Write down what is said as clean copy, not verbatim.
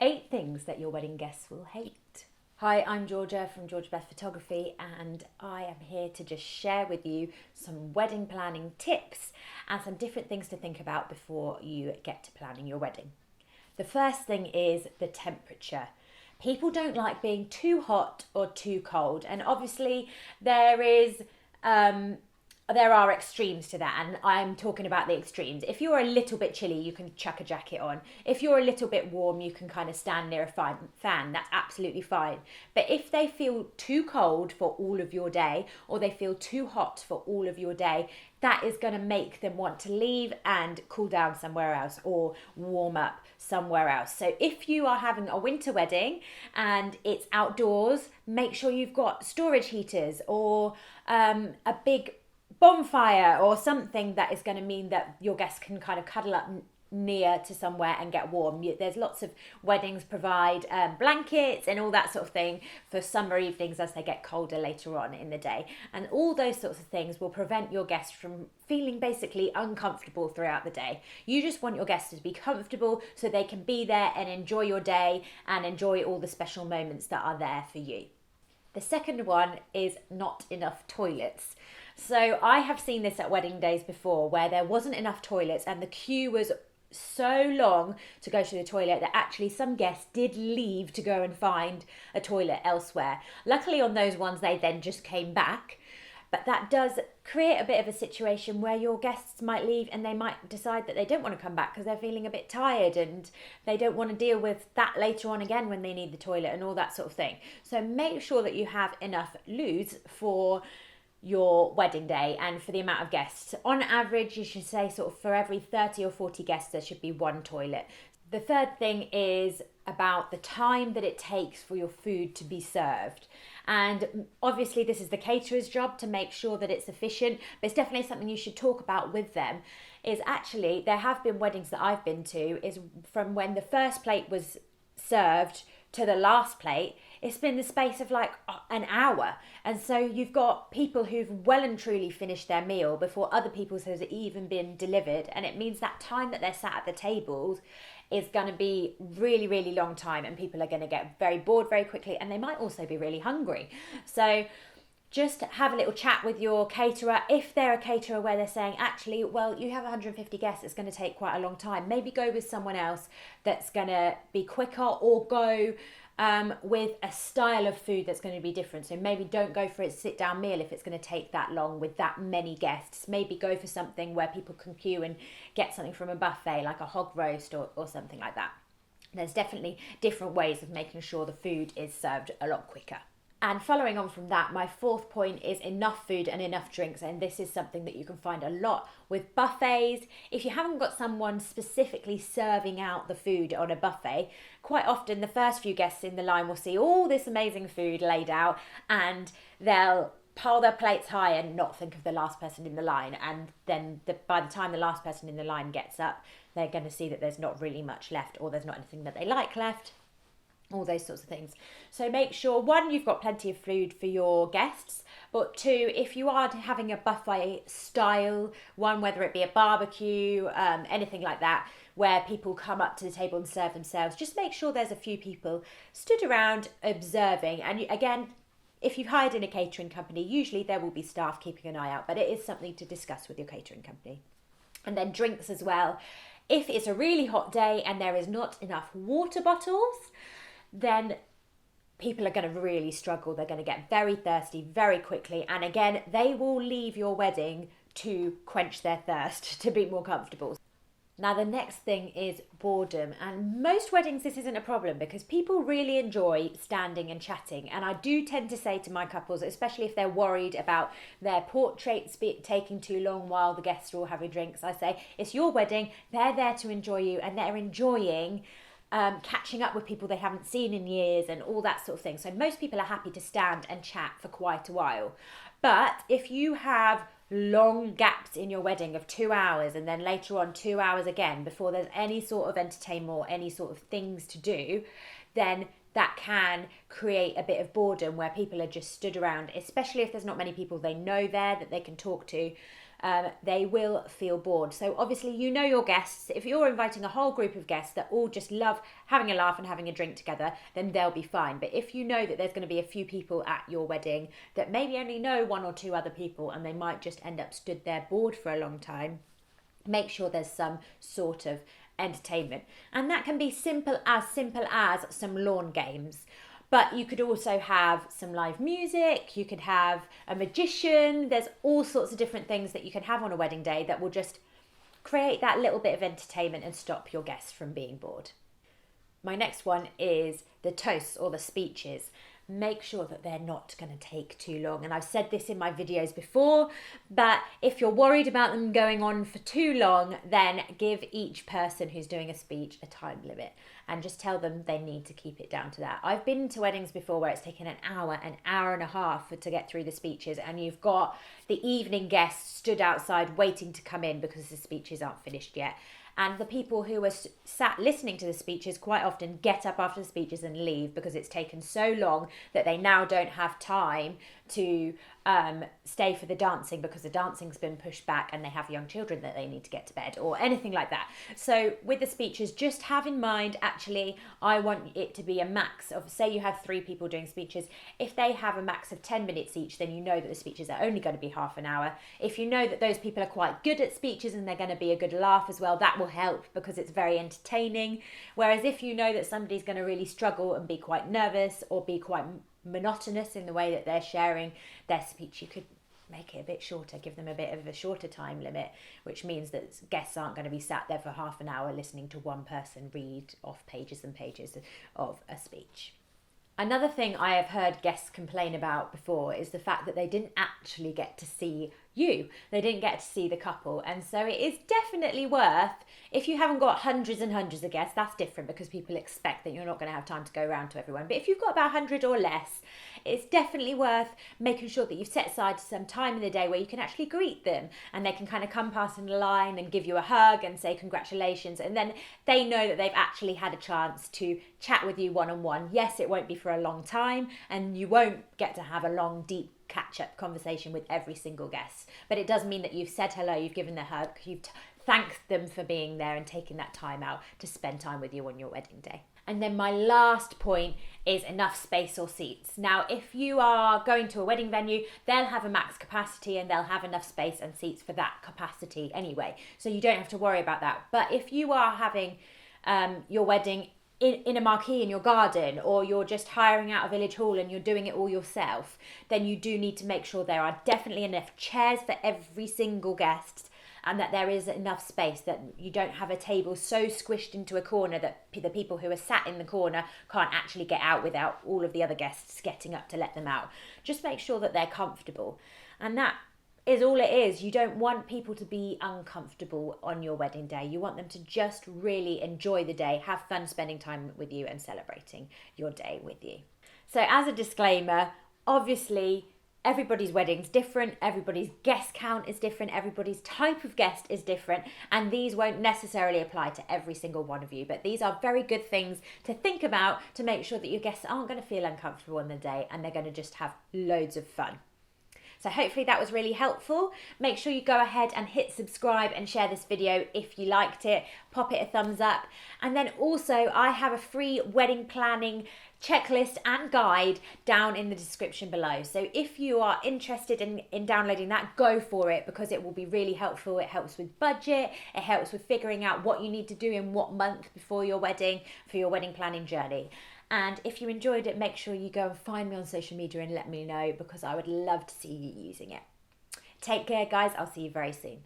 8 things that your wedding guests will hate. Hi, I'm Georgia from Georgia-Beth Photography, and I am here to just share with you some wedding planning tips and some different things to think about before you get to planning your wedding. The first thing is the temperature. People don't like being too hot or too cold, and obviously there are extremes to that, and I'm talking about the extremes. If you're a little bit chilly, you can chuck a jacket on. If you're a little bit warm, you can kind of stand near a fan. That's absolutely fine. But if they feel too cold for all of your day, or they feel too hot for all of your day, that is going to make them want to leave and cool down somewhere else or warm up somewhere else. So if you are having a winter wedding and it's outdoors, make sure you've got storage heaters or a big bonfire or something that is going to mean that your guests can kind of cuddle up near to somewhere and get warm. There's lots of weddings provide blankets and all that sort of thing for summer evenings as they get colder later on in the day, and all those sorts of things will prevent your guests from feeling basically uncomfortable throughout the day. You just want your guests to be comfortable so they can be there and enjoy your day and enjoy all the special moments that are there for you. The second one is not enough toilets. So I have seen this at wedding days before where there wasn't enough toilets and the queue was so long to go to the toilet that actually some guests did leave to go and find a toilet elsewhere. Luckily on those ones they then just came back, but that does create a bit of a situation where your guests might leave and they might decide that they don't want to come back because they're feeling a bit tired and they don't want to deal with that later on again when they need the toilet and all that sort of thing. So make sure that you have enough loos for your wedding day and for the amount of guests. On average, you should say sort of for every 30 or 40 guests, there should be one toilet. The third thing is about the time that it takes for your food to be served. And obviously this is the caterer's job to make sure that it's efficient, but it's definitely something you should talk about with them. Is actually, there have been weddings that I've been to, is from when the first plate was served to the last plate, it's been the space of like an hour. And so you've got people who've well and truly finished their meal before other people's has even been delivered. And it means that time that they're sat at the tables is going to be really, really long time, and people are going to get very bored very quickly, and they might also be really hungry. So just have a little chat with your caterer. If they're a caterer where they're saying, actually, well, you have 150 guests, it's going to take quite a long time, maybe go with someone else that's going to be quicker, or go with a style of food that's going to be different. So maybe don't go for a sit-down meal if it's going to take that long with that many guests. Maybe go for something where people can queue and get something from a buffet, like a hog roast or something like that. There's definitely different ways of making sure the food is served a lot quicker. And following on from that, my fourth point is enough food and enough drinks. And this is something that you can find a lot with buffets. If you haven't got someone specifically serving out the food on a buffet, quite often the first few guests in the line will see all this amazing food laid out, and they'll pile their plates high and not think of the last person in the line. And then by the time the last person in the line gets up, they're going to see that there's not really much left, or there's not anything that they like left. All those sorts of things. So make sure, one, you've got plenty of food for your guests, but two, if you are having a buffet style one, whether it be a barbecue, anything like that, where people come up to the table and serve themselves, just make sure there's a few people stood around observing. And again, if you've hired in a catering company, usually there will be staff keeping an eye out, but it is something to discuss with your catering company. And then drinks as well. If it's a really hot day and there is not enough water bottles, then people are going to really struggle. They're going to get very thirsty very quickly. And again, they will leave your wedding to quench their thirst, to be more comfortable. Now, the next thing is boredom. And most weddings, this isn't a problem because people really enjoy standing and chatting. And I do tend to say to my couples, especially if they're worried about their portraits taking too long while the guests are all having drinks, I say, it's your wedding. They're there to enjoy you, and they're enjoying catching up with people they haven't seen in years and all that sort of thing. So most people are happy to stand and chat for quite a while. But if you have long gaps in your wedding of 2 hours and then later on 2 hours again before there's any sort of entertainment or any sort of things to do, then that can create a bit of boredom where people are just stood around, especially if there's not many people they know there that they can talk to. they will feel bored. So obviously you know your guests. If you're inviting a whole group of guests that all just love having a laugh and having a drink together, then they'll be fine. But if you know that there's going to be a few people at your wedding that maybe only know one or two other people and they might just end up stood there bored for a long time, make sure there's some sort of entertainment. And that can be simple as some lawn games. But you could also have some live music, you could have a magician. There's all sorts of different things that you can have on a wedding day that will just create that little bit of entertainment and stop your guests from being bored. My next one is the toasts or the speeches. Make sure that they're not going to take too long. And I've said this in my videos before, but if you're worried about them going on for too long, then give each person who's doing a speech a time limit and just tell them they need to keep it down to that. I've been to weddings before where it's taken an hour and a half to get through the speeches, and you've got the evening guests stood outside waiting to come in because the speeches aren't finished yet. And the people who are sat listening to the speeches quite often get up after the speeches and leave because it's taken so long that they now don't have time to stay for the dancing because the dancing's been pushed back and they have young children that they need to get to bed or anything like that. So with the speeches, just have in mind, actually, I want it to be a max of, say you have 3 people doing speeches. If they have a max of 10 minutes each, then you know that the speeches are only going to be half an hour. If you know that those people are quite good at speeches and they're going to be a good laugh as well, that will help because it's very entertaining. Whereas if you know that somebody's going to really struggle and be quite nervous or be quite monotonous in the way that they're sharing their speech, you could make it a bit shorter, give them a bit of a shorter time limit, which means that guests aren't going to be sat there for half an hour listening to one person read off pages and pages of a speech. Another thing I have heard guests complain about before is the fact that they didn't actually get to see you. They didn't get to see the couple. And so it is definitely worth, if you haven't got hundreds and hundreds of guests, that's different because people expect that you're not going to have time to go around to everyone. But if you've got about 100 or less, it's definitely worth making sure that you've set aside some time in the day where you can actually greet them and they can kind of come past in the line and give you a hug and say congratulations. And then they know that they've actually had a chance to chat with you one-on-one. Yes, it won't be for a long time and you won't get to have a long, deep catch-up conversation with every single guest, but it does mean that you've said hello, you've given the hug, you've thanked them for being there and taking that time out to spend time with you on your wedding day. And then my last point is enough space or seats. Now, if you are going to a wedding venue, they'll have a max capacity and they'll have enough space and seats for that capacity anyway, so you don't have to worry about that. But if you are having your wedding in a marquee in your garden, or you're just hiring out a village hall and you're doing it all yourself, then you do need to make sure there are definitely enough chairs for every single guest and that there is enough space, that you don't have a table so squished into a corner that the people who are sat in the corner can't actually get out without all of the other guests getting up to let them out. Just make sure that they're comfortable. And that is all it is. You don't want people to be uncomfortable on your wedding day. You want them to just really enjoy the day, have fun spending time with you and celebrating your day with you. So as a disclaimer, obviously everybody's wedding's different, everybody's guest count is different, everybody's type of guest is different, and these won't necessarily apply to every single one of you, but these are very good things to think about to make sure that your guests aren't going to feel uncomfortable on the day and they're going to just have loads of fun. So hopefully that was really helpful. Make sure you go ahead and hit subscribe and share this video if you liked it. Pop it a thumbs up. And then also I have a free wedding planning checklist and guide down in the description below. So if you are interested in downloading that, go for it because it will be really helpful. It helps with budget. It helps with figuring out what you need to do in what month before your wedding for your wedding planning journey. And if you enjoyed it, make sure you go and find me on social media and let me know because I would love to see you using it. Take care, guys. I'll see you very soon.